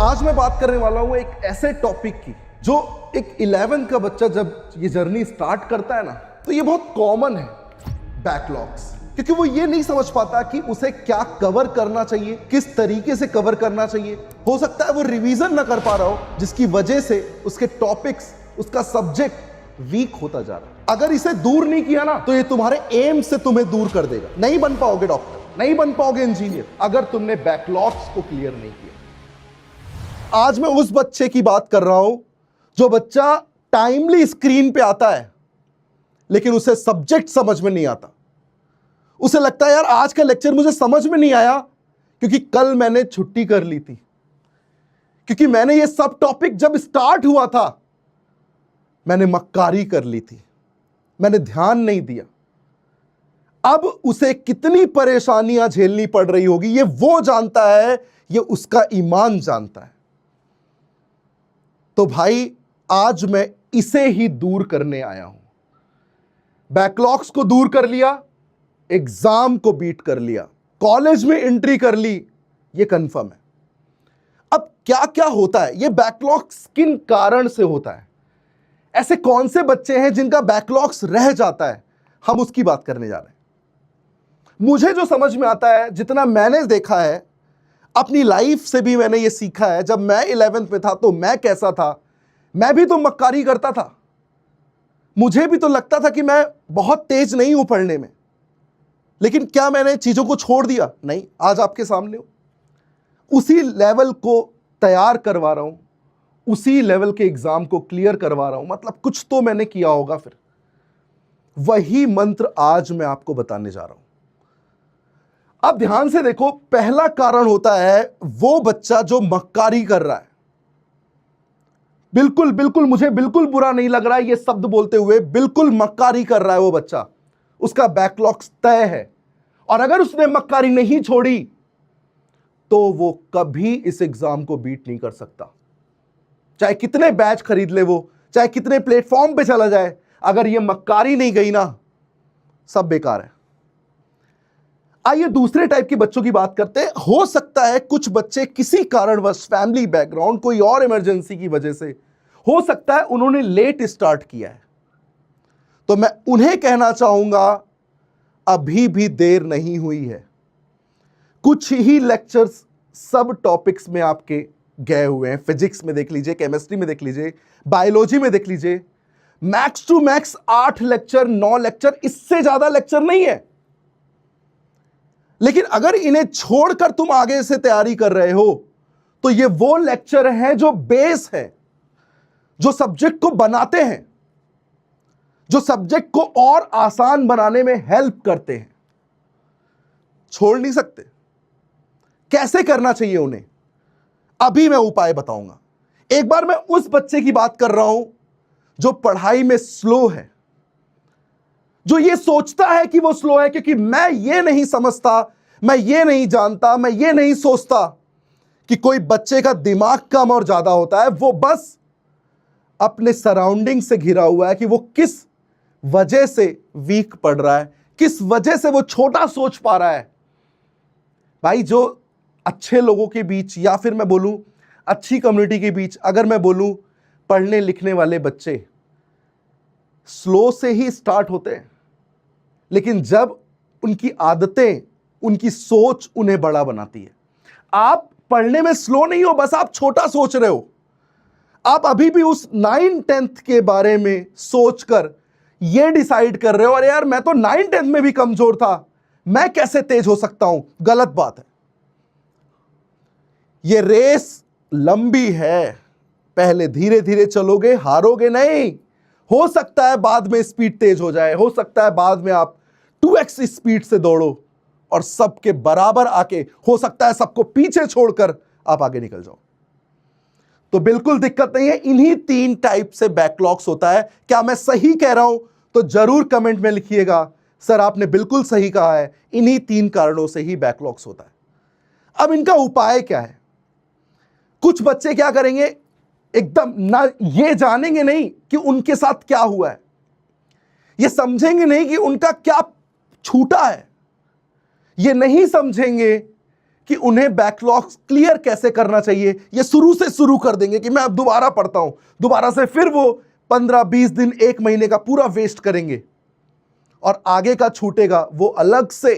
आज मैं बात करने वाला हूं एक ऐसे टॉपिक की जो एक 11 का बच्चा जब ये जर्नी स्टार्ट करता है ना, तो ये बहुत कॉमन है, बैकलॉग्स। क्योंकि वो ये नहीं समझ पाता कि उसे क्या कवर करना चाहिए, किस तरीके से कवर करना चाहिए। हो सकता है वो रिवीजन ना कर पा रहा हो, जिसकी वजह से उसके टॉपिक्स, उसका सब्जेक्ट वीक होता जा रहा है। अगर इसे दूर नहीं किया ना, तो ये तुम्हारे एम से तुम्हें दूर कर देगा। नहीं बन पाओगे डॉक्टर, नहीं बन पाओगे इंजीनियर, अगर तुमने बैकलॉग्स को क्लियर नहीं किया। आज मैं उस बच्चे की बात कर रहा हूं जो बच्चा टाइमली स्क्रीन पे आता है, लेकिन उसे सब्जेक्ट समझ में नहीं आता। उसे लगता है यार आज का लेक्चर मुझे समझ में नहीं आया, क्योंकि कल मैंने छुट्टी कर ली थी, क्योंकि मैंने ये सब टॉपिक जब स्टार्ट हुआ था मैंने मक्कारी कर ली थी, मैंने ध्यान नहीं दिया। अब उसे कितनी परेशानियां झेलनी पड़ रही होगी ये वो जानता है, ये उसका ईमान जानता है। तो भाई आज मैं इसे ही दूर करने आया हूं। बैकलॉग्स को दूर कर लिया, एग्जाम को बीट कर लिया, कॉलेज में एंट्री कर ली, ये कंफर्म है। अब क्या क्या होता है, ये बैकलॉग्स किन कारण से होता है, ऐसे कौन से बच्चे हैं जिनका बैकलॉग्स रह जाता है, हम उसकी बात करने जा रहे हैं। मुझे जो समझ में आता है, जितना मैंने देखा है, अपनी लाइफ से भी मैंने ये सीखा है। जब मैं 11th में था तो मैं कैसा था, मैं भी तो मक्कारी करता था। मुझे भी तो लगता था कि मैं बहुत तेज नहीं हूं पढ़ने में, लेकिन क्या मैंने चीजों को छोड़ दिया? नहीं, आज आपके सामने हूं, उसी लेवल को तैयार करवा रहा हूं, उसी लेवल के एग्जाम को क्लियर करवा रहा हूं। मतलब कुछ तो मैंने किया होगा। फिर वही मंत्र आज मैं आपको बताने जा रहा हूं। अब ध्यान से देखो, पहला कारण होता है वो बच्चा जो मक्कारी कर रहा है। बिल्कुल बिल्कुल मुझे बिल्कुल बुरा नहीं लग रहा है ये शब्द बोलते हुए, बिल्कुल मक्कारी कर रहा है वो बच्चा, उसका बैकलॉग तय है। और अगर उसने मक्कारी नहीं छोड़ी तो वो कभी इस एग्जाम को बीट नहीं कर सकता। चाहे कितने बैच खरीद ले वो, चाहे कितने प्लेटफॉर्म पे चला जाए, अगर ये मक्कारी नहीं गई ना, सब बेकार है। आइए दूसरे टाइप के बच्चों की बात करते हैं। हो सकता है कुछ बच्चे किसी कारणवश, फैमिली बैकग्राउंड, कोई और इमरजेंसी की वजह से, हो सकता है उन्होंने लेट स्टार्ट किया है, तो मैं उन्हें कहना चाहूंगा अभी भी देर नहीं हुई है। कुछ ही लेक्चर्स सब टॉपिक्स में आपके गए हुए हैं। फिजिक्स में देख लीजिए, केमिस्ट्री में देख लीजिए, बायोलॉजी में देख लीजिए। Max to max 8 lecture, 9 lecture, इससे ज्यादा लेक्चर नहीं है। लेकिन अगर इन्हें छोड़कर तुम आगे से तैयारी कर रहे हो, तो ये वो लेक्चर हैं जो बेस है, जो सब्जेक्ट को बनाते हैं, जो सब्जेक्ट को और आसान बनाने में हेल्प करते हैं। छोड़ नहीं सकते। कैसे करना चाहिए उन्हें, अभी मैं उपाय बताऊंगा। एक बार मैं उस बच्चे की बात कर रहा हूं जो पढ़ाई में स्लो है, जो ये सोचता है कि वो स्लो है क्योंकि मैं ये नहीं समझता, मैं ये नहीं जानता, मैं ये नहीं सोचता कि कोई बच्चे का दिमाग कम और ज्यादा होता है। वो बस अपने सराउंडिंग से घिरा हुआ है कि वो किस वजह से वीक पढ़ रहा है, किस वजह से वो छोटा सोच पा रहा है। भाई जो अच्छे लोगों के बीच, या फिर मैं बोलूं अच्छी कम्युनिटी के बीच, अगर मैं बोलूं पढ़ने लिखने वाले बच्चे स्लो से ही स्टार्ट होते हैं, लेकिन जब उनकी आदतें, उनकी सोच उन्हें बड़ा बनाती है। आप पढ़ने में स्लो नहीं हो, बस आप छोटा सोच रहे हो। आप अभी भी उस 9th-10th के बारे में सोचकर यह डिसाइड कर रहे हो, अरे यार मैं तो 9th-10th में भी कमजोर था, मैं कैसे तेज हो सकता हूं। गलत बात है। यह रेस लंबी है, पहले धीरे धीरे चलोगे, हारोगे नहीं। हो सकता है बाद में स्पीड तेज हो जाए, हो सकता है बाद में आप 2x स्पीड से दौड़ो और सबके बराबर आके, हो सकता है सबको पीछे छोड़कर आप आगे निकल जाओ। तो बिल्कुल दिक्कत नहीं है। इन्हीं 3 टाइप से बैकलॉग्स होता है। क्या मैं सही कह रहा हूं? तो जरूर कमेंट में लिखिएगा, सर आपने बिल्कुल सही कहा है, इन्हीं 3 कारणों से ही बैकलॉग्स होता है। अब इनका उपाय क्या है? कुछ बच्चे क्या करेंगे, एकदम ना ये जानेंगे नहीं कि उनके साथ क्या हुआ है, ये समझेंगे नहीं कि उनका क्या छूटा है, ये नहीं समझेंगे कि उन्हें बैकलॉग्स क्लियर कैसे करना चाहिए, ये शुरू से शुरू कर देंगे कि मैं अब दोबारा पढ़ता हूं, दोबारा से फिर वो 15-20 दिन 1 महीने का पूरा वेस्ट करेंगे और आगे का छूटेगा वो अलग से।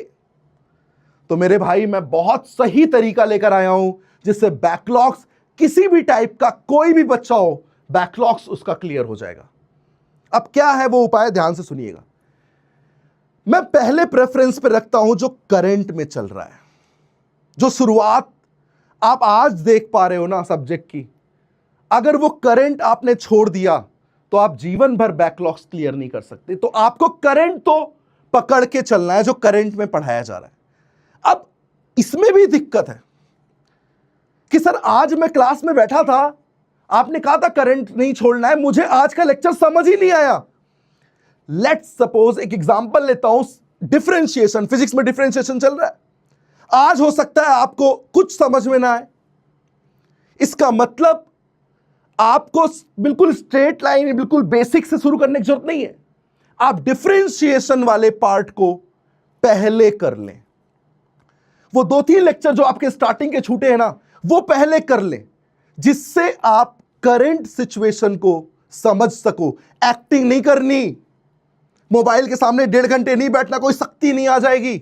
तो मेरे भाई, मैं बहुत सही तरीका लेकर आया हूं जिससे बैकलॉग्स, किसी भी टाइप का कोई भी बच्चा हो, बैकलॉग्स उसका क्लियर हो जाएगा। अब क्या है वो उपाय, ध्यान से सुनिएगा। मैं पहले प्रेफरेंस पे रखता हूं जो करंट में चल रहा है, जो शुरुआत आप आज देख पा रहे हो ना सब्जेक्ट की। अगर वो करंट आपने छोड़ दिया तो आप जीवन भर बैकलॉग्स क्लियर नहीं कर सकते। तो आपको करंट तो पकड़ के चलना है जो करंट में पढ़ाया जा रहा है। अब इसमें भी दिक्कत है कि सर आज मैं क्लास में बैठा था, आपने कहा था करंट नहीं छोड़ना है, मुझे आज का लेक्चर समझ ही नहीं आया। लेट्स सपोज एक एग्जांपल लेता हूं, डिफरेंशिएशन, फिजिक्स में डिफरेंशिएशन चल रहा है। आज हो सकता है आपको कुछ समझ में ना आए, इसका मतलब आपको बिल्कुल स्ट्रेट लाइन, बिल्कुल बेसिक से शुरू करने की जरूरत नहीं है। आप डिफरेंशिएशन वाले पार्ट को पहले कर लें। वो 2-3 लेक्चर जो आपके स्टार्टिंग के छूटे हैं ना, वो पहले कर लें, जिससे आप करंट सिचुएशन को समझ सको। एक्टिंग नहीं करनी, मोबाइल के सामने 1.5 घंटे नहीं बैठना, कोई शक्ति नहीं आ जाएगी।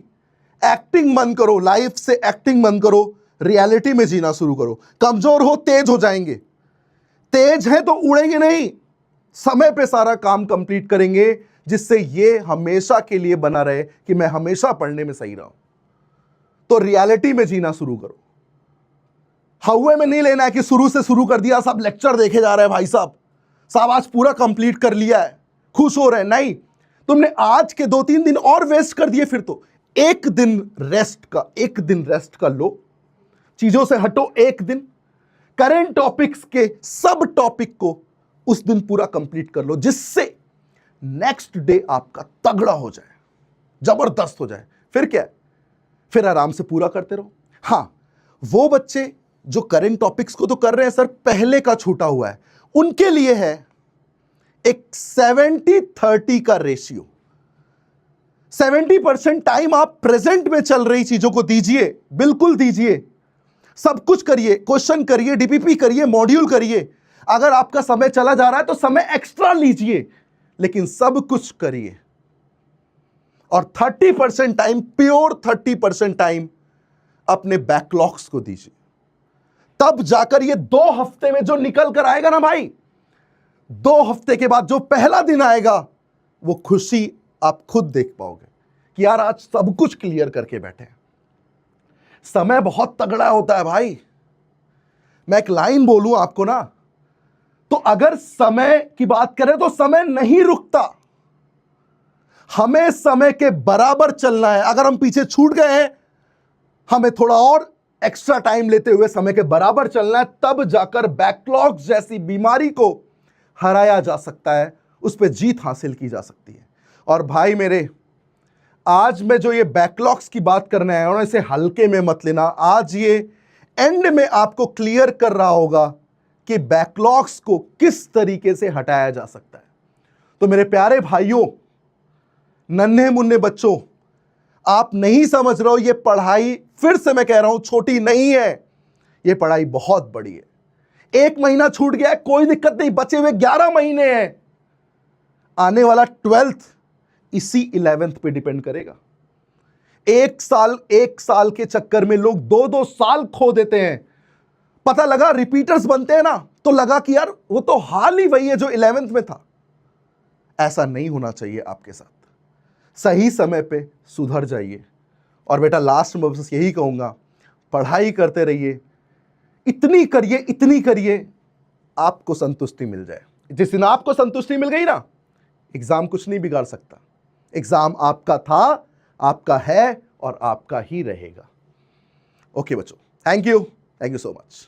एक्टिंग बंद करो, लाइफ से एक्टिंग बंद करो, रियलिटी में जीना शुरू करो। कमजोर हो, तेज हो जाएंगे। तेज है तो उड़ेंगे नहीं, समय पे सारा काम कंप्लीट करेंगे, जिससे ये हमेशा के लिए बना रहे कि मैं हमेशा पढ़ने में सही रहा हूं। तो रियलिटी में जीना शुरू करो। हवा में नहीं लेना है कि शुरू से शुरू कर दिया, सब लेक्चर देखे जा रहे हैं, भाई साहब आज पूरा कंप्लीट कर लिया है, खुश हो रहे हैं। नहीं, तुमने आज के 2-3 दिन और वेस्ट कर दिए, फिर तो एक दिन रेस्ट का लो, चीजों से हटो। एक दिन करंट टॉपिक्स के सब टॉपिक को उस दिन पूरा कंप्लीट कर लो, जिससे नेक्स्ट डे आपका तगड़ा हो जाए, जबरदस्त हो जाए। फिर क्या है, फिर आराम से पूरा करते रहो। हां, वो बच्चे जो करंट टॉपिक्स को तो कर रहे हैं सर, पहले का छूटा हुआ है, उनके लिए है एक 70-30 का रेशियो। 70% टाइम आप प्रेजेंट में चल रही चीजों को दीजिए, बिल्कुल दीजिए। सब कुछ करिए, क्वेश्चन करिए, डीपीपी करिए, मॉड्यूल करिए। अगर आपका समय चला जा रहा है तो समय एक्स्ट्रा लीजिए, लेकिन सब कुछ करिए। और 30% टाइम, प्योर 30% टाइम अपने बैकलॉग्स को दीजिए। तब जाकर ये 2 हफ्ते में जो निकल कर आएगा ना भाई, 2 हफ्ते के बाद जो पहला दिन आएगा, वो खुशी आप खुद देख पाओगे कि यार आज सब कुछ क्लियर करके बैठे हैं। समय बहुत तगड़ा होता है भाई। मैं एक लाइन बोलूं आपको ना, तो अगर समय की बात करें तो समय नहीं रुकता, हमें समय के बराबर चलना है। अगर हम पीछे छूट गए हैं, हमें थोड़ा और एक्स्ट्रा टाइम लेते हुए समय के बराबर चलना है, तब जाकर बैकलॉग जैसी बीमारी को हराया जा सकता है, उस पर जीत हासिल की जा सकती है। और भाई मेरे, आज मैं जो ये बैकलॉग्स की बात करने आया हूं, इसे हल्के में मत लेना। आज ये एंड में आपको क्लियर कर रहा होगा कि बैकलॉग्स को किस तरीके से हटाया जा सकता है। तो मेरे प्यारे भाइयों, नन्हे मुन्ने बच्चों, आप नहीं समझ रहे हो, ये पढ़ाई, फिर से मैं कह रहा हूं, छोटी नहीं है। ये पढ़ाई बहुत बड़ी है। 1 महीना छूट गया, कोई दिक्कत नहीं, बचे हुए 11 महीने हैं। आने वाला 12th इसी 11th पे डिपेंड करेगा। 1 साल के चक्कर में लोग 2-2 साल खो देते हैं। पता लगा रिपीटर्स बनते हैं ना, तो लगा कि यार वो तो हाल ही वही है जो 11th में था। ऐसा नहीं होना चाहिए आपके साथ। सही समय पे सुधर जाइए। और बेटा, लास्ट में बस यही कहूंगा, पढ़ाई करते रहिए, इतनी करिए आपको संतुष्टि मिल जाए। जिस दिन आपको संतुष्टि मिल गई ना, एग्जाम कुछ नहीं बिगाड़ सकता। एग्जाम आपका था, आपका है और आपका ही रहेगा। ओके बच्चों, थैंक यू सो मच।